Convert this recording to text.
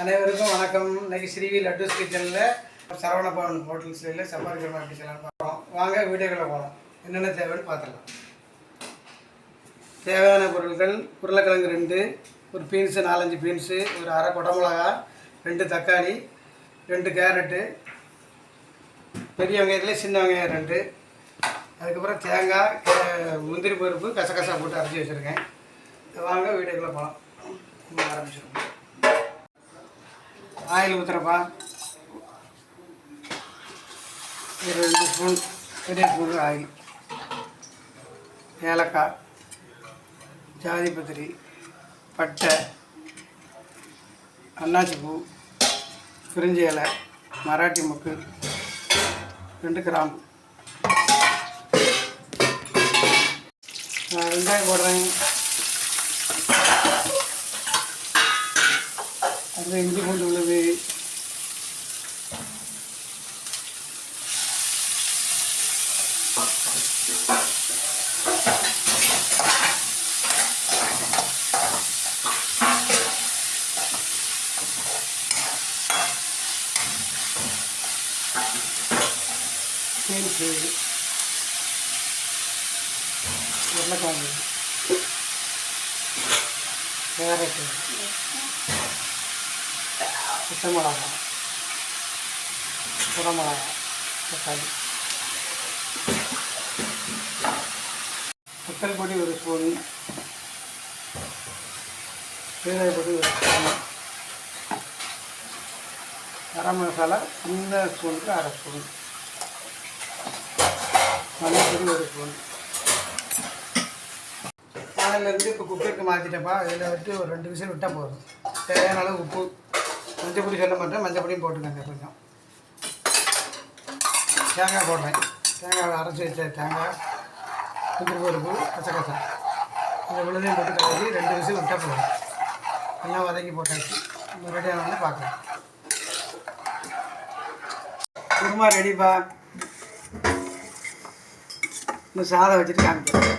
அனைவருக்கும் வணக்கம். இன்னைக்கு ஸ்ரீவி லட்டூஸ் கிச்சனில் சரவணபவன் ஹோட்டல்ஸில் சப்பாத்தி குருமா எப்படி செய்யலாம்னு பார்க்குறோம். வாங்க வீடியோக்குள்ளே போகலாம். என்னென்ன தேவைன்னு பார்த்துக்கலாம். தேவையான பொருட்கள்: உருளைக்கிழங்கு 2, ஒரு பீன்ஸு 4-5 பீன்ஸு, ஒரு அரை குடமிளகா, 2 தக்காளி, 2 கேரட்டு, பெரிய வெங்காயத்தில் சின்ன வெங்காயம் 2, அதுக்கப்புறம் தேங்காய், முந்திரி பருப்பு, கசகசா போட்டு அரைச்சி வச்சுருக்கேன். வாங்க வீடியோக்குள்ளே போகலாம். ஆரம்பிச்சிருக்கோம். ஆயில் ஊற்றுறப்பா. ஒரு 2 ஸ்பூன் பெரிய ஸ்பூன் ஆயில். ஏலக்காய், ஜாதி பத்திரி, பட்டை, அன்னாச்சி பூ, பிரிஞ்சி இலை, மராட்டி மொக்கு, 2 கிராம்பு. வெங்காயம் போடுறேன். அது இஞ்சி பூண்டு விழுது, பீன்ஸு, உருளைக்கிழங்கு, கேரட்டு, பச்சை மிளகா, குடமிளகா, தக்காளி, வத்தல் பொடி 1 ஸ்பூன், சீரக பொடி 1 ஸ்பூன், கரம் மசாலா சின்ன ஸ்பூனுக்கு அரை ஸ்பூன், மல்லிப்பொடி 1 ஸ்பூன். அதிலேருந்து இப்போ குக்கருக்கு மாற்றிட்டப்பா. இதில் விட்டு ஒரு 2 விசில் விட்டால் போதும். தேவையான அளவு உப்பு, மஞ்சள் பொடி சொல்ல மாட்டேன், மஞ்சள் பொடியும் போட்டுக்கங்க கொஞ்சம். தேங்காய் போடுறேன். தேங்காய் அரைச்சி வச்ச தேங்காய், முந்திரி பருப்பு, கசகசா, இந்த விழுதையும் போட்டு கலக்கி 2 விசில் விட்டால் போதும். எல்லாம் வதக்கி போட்டாச்சு. நம்ம ரெடியானோன்னு பார்க்கலாம். குருமா ரெடிப்பா. இன்னும் சாதம் வச்சுட்டு காமிக்கிறேன்.